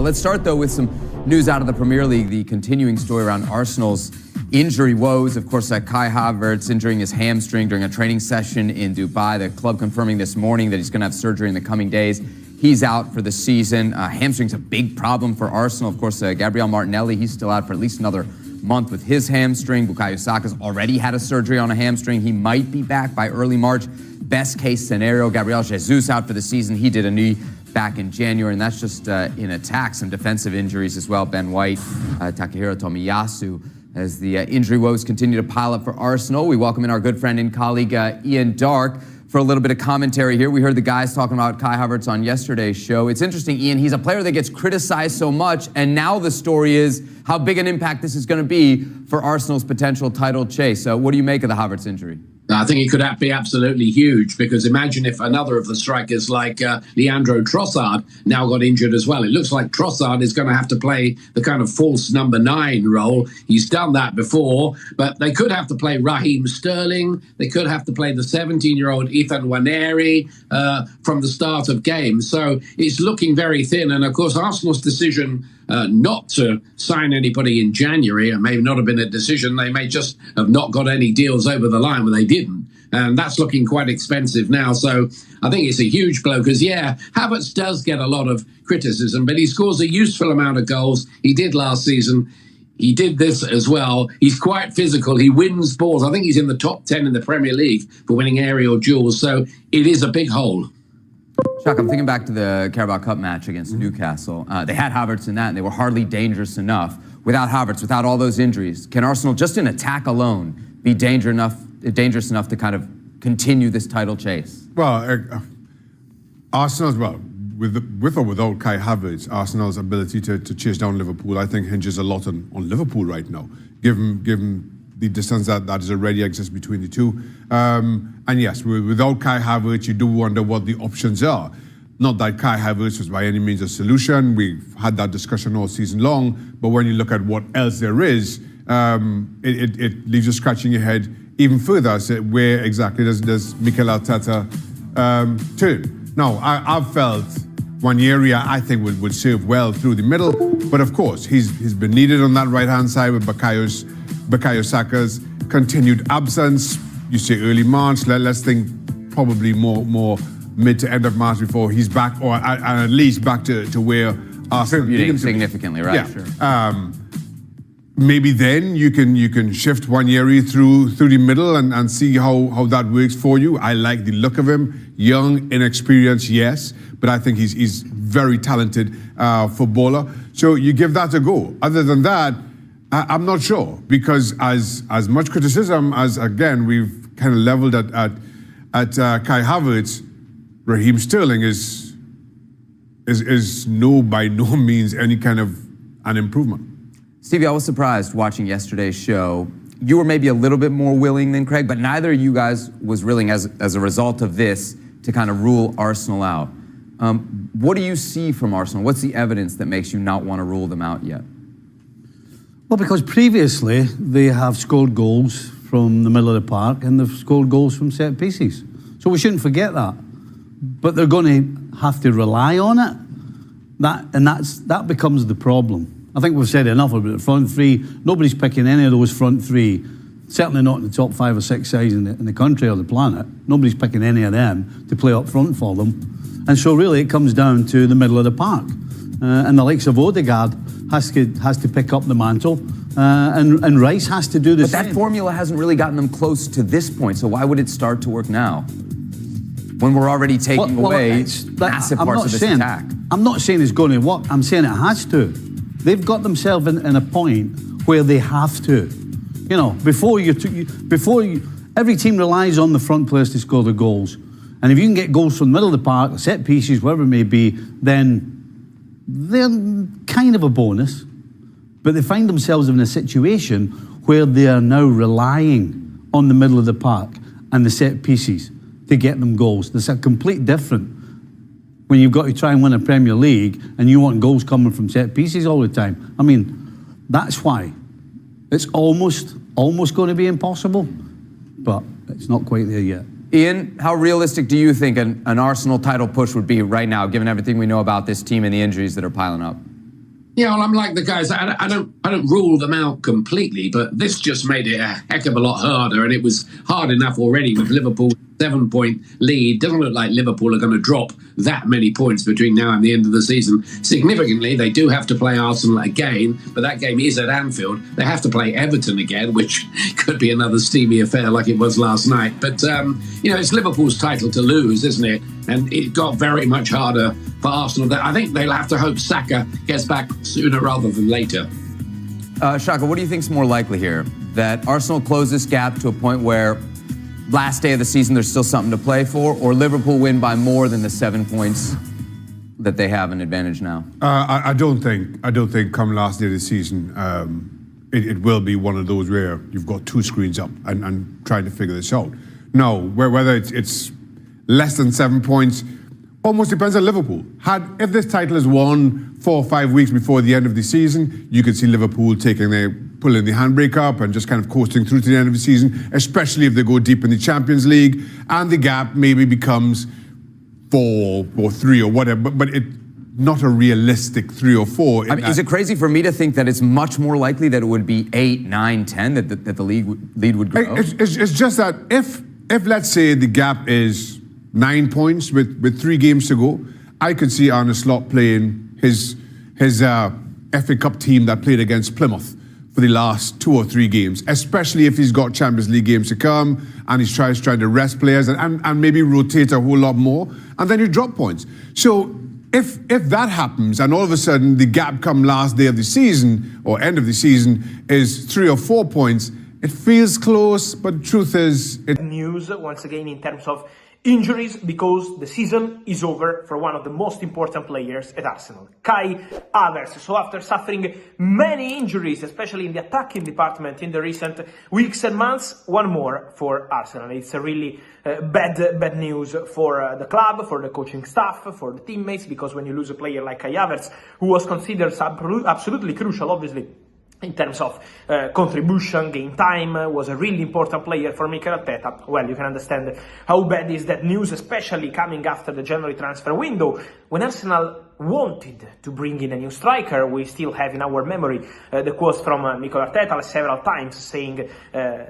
Let's start, though, with some news out of the Premier League, the continuing story around Arsenal's injury woes. Of course, Kai Havertz injuring his hamstring during a training session in Dubai. The club confirming this morning that he's going to have surgery in the coming days. He's out for the season. Hamstring's a big problem for Arsenal. Of course, Gabriel Martinelli, he's still out for at least another month with his hamstring. Bukayo Saka's already had a surgery on a hamstring. He might be back by early March. Best case scenario, Gabriel Jesus out for the season. He did a knee back in January, and that's just in attack. Some defensive injuries as well. Ben White, Takahiro Tomiyasu. As the injury woes continue to pile up for Arsenal, we welcome in our good friend and colleague Ian Darke for a little bit of commentary here. We heard the guys talking about Kai Havertz on yesterday's show. It's interesting, Ian, he's a player that gets criticized so much, and now the story is how big an impact this is going to be for Arsenal's potential title chase. So what do you make of the Havertz injury? I think it could be absolutely huge, because imagine if another of the strikers like Leandro Trossard now got injured as well. It looks like Trossard is going to have to play the kind of false number 9 role. He's done that before, but they could have to play Raheem Sterling. They could have to play the 17-year-old Ethan Nwaneri from the start of games. So it's looking very thin. And of course, Arsenal's decision not to sign anybody in January, it may not have been a decision. They may just have not got any deals over the line when they didn't. And that's looking quite expensive now. So I think it's a huge blow, because, yeah, Havertz does get a lot of criticism, but he scores a useful amount of goals. He did last season. He did this as well. He's quite physical. He wins balls. I think he's in the top 10 in the Premier League for winning aerial duels. So it is a big hole. Chuck, I'm thinking back to the Carabao Cup match against Newcastle. They had Havertz in that, and they were hardly dangerous enough. Without Havertz, without all those injuries, can Arsenal, just in attack alone, be dangerous enough to kind of continue this title chase? Well, Arsenal's, with or without Kai Havertz, Arsenal's ability to chase down Liverpool, I think, hinges a lot on Liverpool right now, given the distance that is already exists between the two. And yes, without Kai Havertz, you do wonder what the options are. Not that Kai Havertz was by any means a solution. We've had that discussion all season long, but when you look at what else there is, it leaves you scratching your head even further. So where exactly does Mikel Arteta turn? Now, I've felt Nwaneri, I think, would serve well through the middle, but of course, he's been needed on that right-hand side with Bukayo Saka's continued absence. You say early March, let's think probably more mid to end of March before he's back, or at least back to where Arsenal contributing significantly, right? Yeah. Sure. Maybe then you can shift Nwaneri through the middle and see how that works for you. I like the look of him, young, inexperienced, yes, but I think he's very talented footballer. So you give that a go. Other than that, I'm not sure, because as much criticism as, again, we've kind of leveled at Kai Havertz, Raheem Sterling is by no means any kind of an improvement. Stevie, I was surprised watching yesterday's show. You were maybe a little bit more willing than Craig, but neither of you guys was willing, as a result of this, to kind of rule Arsenal out. What do you see from Arsenal? What's the evidence that makes you not want to rule them out yet? Well, because previously they have scored goals from the middle of the park and they've scored goals from set pieces. So we shouldn't forget that. But they're going to have to rely on it. That becomes the problem. I think we've said enough about the front three. Nobody's picking any of those front three, certainly not in the top 5 or 6 sides in the country or the planet. Nobody's picking any of them to play up front for them. And so really it comes down to the middle of the park. And the likes of Odegaard has to pick up the mantle, and Rice has to do the same. But that formula hasn't really gotten them close to this point, so why would it start to work now? When we're already taking away massive parts of this attack. I'm not saying it's going to work, I'm saying it has to. They've got themselves in a point where they have to. You know, every team relies on the front players to score the goals. And if you can get goals from the middle of the park, set pieces, whatever it may be, then they're kind of a bonus, but they find themselves in a situation where they are now relying on the middle of the park and the set pieces to get them goals. There's a complete different when you've got to try and win a Premier League and you want goals coming from set pieces all the time. I mean, that's why it's almost going to be impossible, but it's not quite there yet. Ian, how realistic do you think an Arsenal title push would be right now, given everything we know about this team and the injuries that are piling up? Yeah, well, I'm like the guys. I don't rule them out completely, but this just made it a heck of a lot harder, and it was hard enough already with Liverpool 7-point lead. Doesn't look like Liverpool are going to drop that many points between now and the end of the season. Significantly, they do have to play Arsenal again, but that game is at Anfield. They have to play Everton again, which could be another steamy affair like it was last night. But it's Liverpool's title to lose, isn't it? And it got very much harder for Arsenal. I think they'll have to hope Saka gets back sooner rather than later. Shaka, what do you think is more likely here? That Arsenal close this gap to a point where last day of the season there's still something to play for, or Liverpool win by more than the 7 points that they have an advantage now? I don't think come last day of the season it will be one of those where you've got two screens up and trying to figure this out. No, whether it's less than 7 points almost depends on Liverpool. If this title is won 4 or 5 weeks before the end of the season, you could see Liverpool pulling the handbrake up and just kind of coasting through to the end of the season, especially if they go deep in the Champions League and the gap maybe becomes 4 or 3 or whatever, but it's not a realistic 3 or 4. Is it crazy for me to think that it's much more likely that it would be 8, 9, 10 that the lead would grow? It's just that if let's say the gap is 9 points with 3 games to go, I could see Arne Slot playing his FA Cup team that played against Plymouth for the last 2 or 3 games, especially if he's got Champions League games to come and he's trying to rest players and maybe rotate a whole lot more, and then you drop points. So if that happens and all of a sudden the gap come last day of the season or end of the season is 3 or 4 points, it feels close, but the truth is... News, once again, in terms of injuries, because the season is over for one of the most important players at Arsenal, Kai Havertz. So after suffering many injuries, especially in the attacking department in the recent weeks and months, one more for Arsenal. It's a really bad news for the club, for the coaching staff, for the teammates, because when you lose a player like Kai Havertz, who was considered absolutely crucial, obviously, in terms of contribution, game time, was a really important player for Mikel Arteta. Well, you can understand how bad is that news, especially coming after the January transfer window, when Arsenal wanted to bring in a new striker. We still have in our memory the quotes from Mikel Arteta several times saying,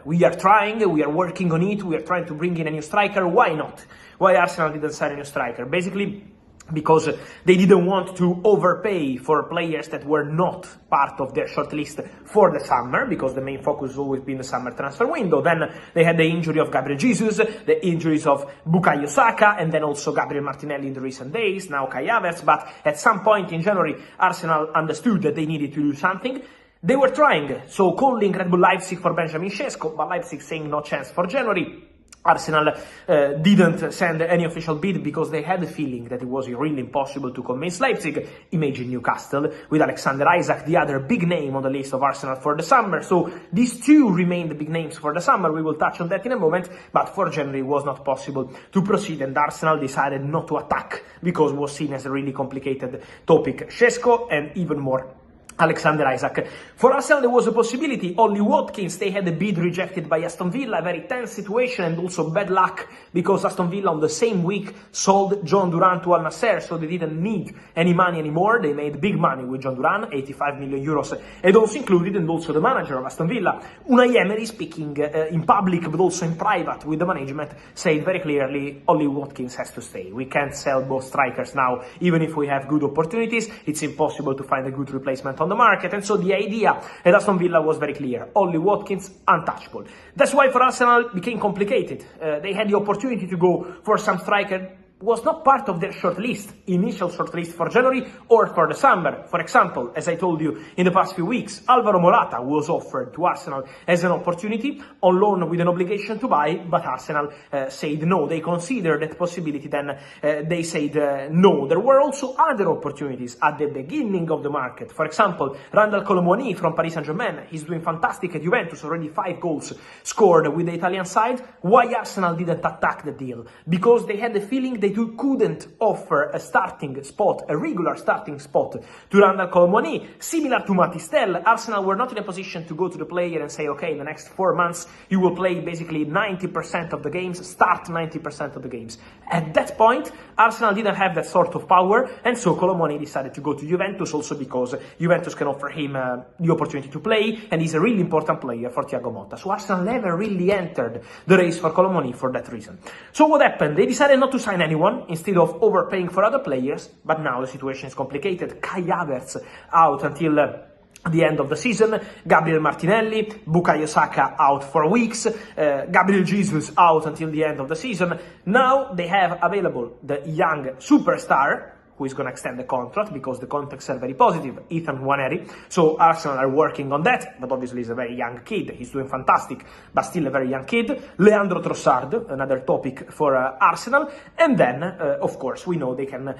we are trying, we are working on it, we are trying to bring in a new striker. Why not? Why Arsenal didn't sign a new striker? Basically, because they didn't want to overpay for players that were not part of their shortlist for the summer, because the main focus has always been the summer transfer window. Then they had the injury of Gabriel Jesus, the injuries of Bukayo Saka, and then also Gabriel Martinelli in the recent days, now Kai Havertz. But at some point in January, Arsenal understood that they needed to do something. They were trying, so calling Red Bull Leipzig for Benjamin Sesko, but Leipzig saying no chance for January. Arsenal didn't send any official bid because they had the feeling that it was really impossible to convince Leipzig. Imagine Newcastle with Alexander Isak, the other big name on the list of Arsenal for the summer. So these two remain the big names for the summer. We will touch on that in a moment. But for January, it was not possible to proceed, and Arsenal decided not to attack because it was seen as a really complicated topic. Sesko and even more Alexander Isak. For Arsenal, there was a possibility. Ollie Watkins, they had a bid rejected by Aston Villa, a very tense situation, and also bad luck because Aston Villa on the same week sold John Duran to Al Nassr, so they didn't need any money anymore. They made big money with John Duran, 85 million euros, and also included, and also the manager of Aston Villa, Unai Emery, speaking in public but also in private with the management, said very clearly, Ollie Watkins has to stay. We can't sell both strikers now, even if we have good opportunities. It's impossible to find a good replacement on the market, and so the idea at Aston Villa was very clear. Ollie Watkins, untouchable. That's why for Arsenal it became complicated. They had the opportunity to go for some striker was not part of their initial shortlist for January or for the summer. For example, as I told you in the past few weeks, Alvaro Morata was offered to Arsenal as an opportunity on loan with an obligation to buy, but Arsenal said no. They considered that possibility, then they said no. There were also other opportunities at the beginning of the market. For example, Randal Kolo Muani from Paris Saint-Germain. He's doing fantastic at Juventus, already 5 goals scored with the Italian side. Why Arsenal didn't attack the deal? Because they had the feeling they they couldn't offer a starting spot, a regular starting spot to Randal Colomwani. Similar to Matistel, Arsenal were not in a position to go to the player and say, okay, in the next 4 months, you will play basically 90% of the games, start 90% of the games. At that point, Arsenal didn't have that sort of power, and so Colomwani decided to go to Juventus, also because Juventus can offer him the opportunity to play, and he's a really important player for Thiago Motta. So Arsenal never really entered the race for Colomwani for that reason. So what happened? They decided not to sign anyone instead of overpaying for other players, but now the situation is complicated. Kai Havertz out until the end of the season, Gabriel Martinelli, Bukayo Saka out for weeks, Gabriel Jesus out until the end of the season. Now they have available the young superstar, who is going to extend the contract because the contacts are very positive, Ethan Nwaneri. So Arsenal are working on that, but obviously he's a very young kid. He's doing fantastic, but still a very young kid. Leandro Trossard, another topic for Arsenal. And then, of course, we know they can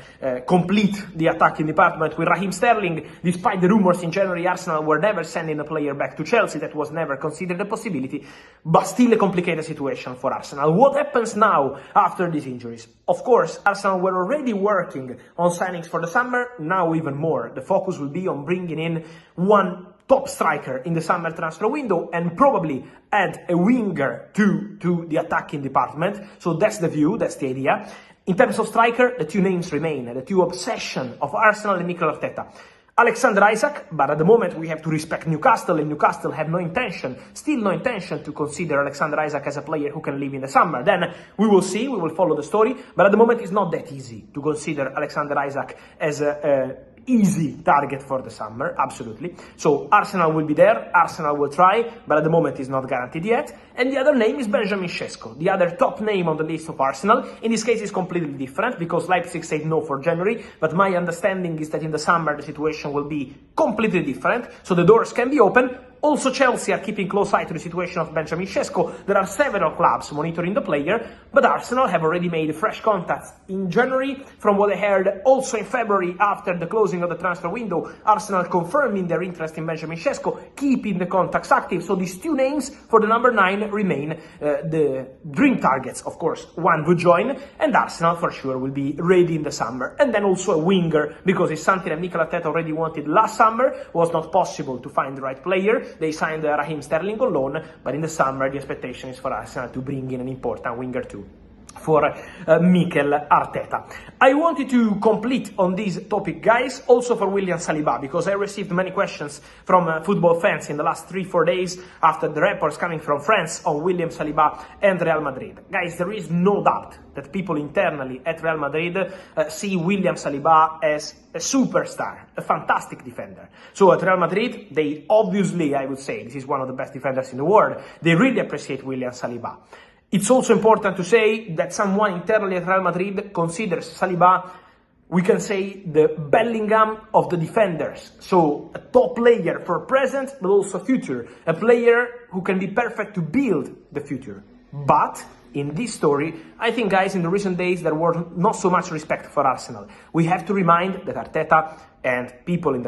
complete the attacking department with Raheem Sterling. Despite the rumors in January, Arsenal were never sending a player back to Chelsea. That was never considered a possibility, but still a complicated situation for Arsenal. What happens now after these injuries? Of course, Arsenal were already working on signings for the summer, now even more. The focus will be on bringing in one top striker in the summer transfer window and probably add a winger to the attacking department. So that's the view, that's the idea. In terms of striker, the two names remain, the two obsession of Arsenal and Mikel Arteta. Alexander Isak, but at the moment we have to respect Newcastle, and Newcastle have still no intention to consider Alexander Isak as a player who can leave in the summer. Then we will see, we will follow the story, but at the moment it's not that easy to consider Alexander Isak as a easy target for the summer, absolutely. So Arsenal will be there, Arsenal will try, but at the moment it's not guaranteed yet. And the other name is Benjamin Sesko, the other top name on the list of Arsenal. In this case it's completely different because Leipzig said no for January, but my understanding is that in the summer the situation will be completely different, so the doors can be open. Also, Chelsea are keeping close eye to the situation of Benjamin Sesko. There are several clubs monitoring the player, but Arsenal have already made fresh contacts in January. From what I heard, also in February, after the closing of the transfer window, Arsenal confirming their interest in Benjamin Sesko, keeping the contacts active. So these two names for the number 9 remain the dream targets. Of course, one would join, and Arsenal for sure will be ready in the summer. And then also a winger, because it's something that Mikel Arteta already wanted last summer, was not possible to find the right player. They signed Raheem Sterling on loan, but in the summer the expectation is for Arsenal to bring in an important winger too for Mikel Arteta. I wanted to complete on this topic, guys, also for William Saliba, because I received many questions from football fans in the last 3-4 days after the reports coming from France on William Saliba and Real Madrid. Guys, there is no doubt that people internally at Real Madrid see William Saliba as a superstar, a fantastic defender. So at Real Madrid, they obviously, I would say, this is one of the best defenders in the world. They really appreciate William Saliba. It's also important to say that someone internally at Real Madrid considers Saliba, we can say, the Bellingham of the defenders. So a top player for present, but also future. A player who can be perfect to build the future. But in this story, I think, guys, in the recent days, there was not so much respect for Arsenal. We have to remind that Arteta and people in the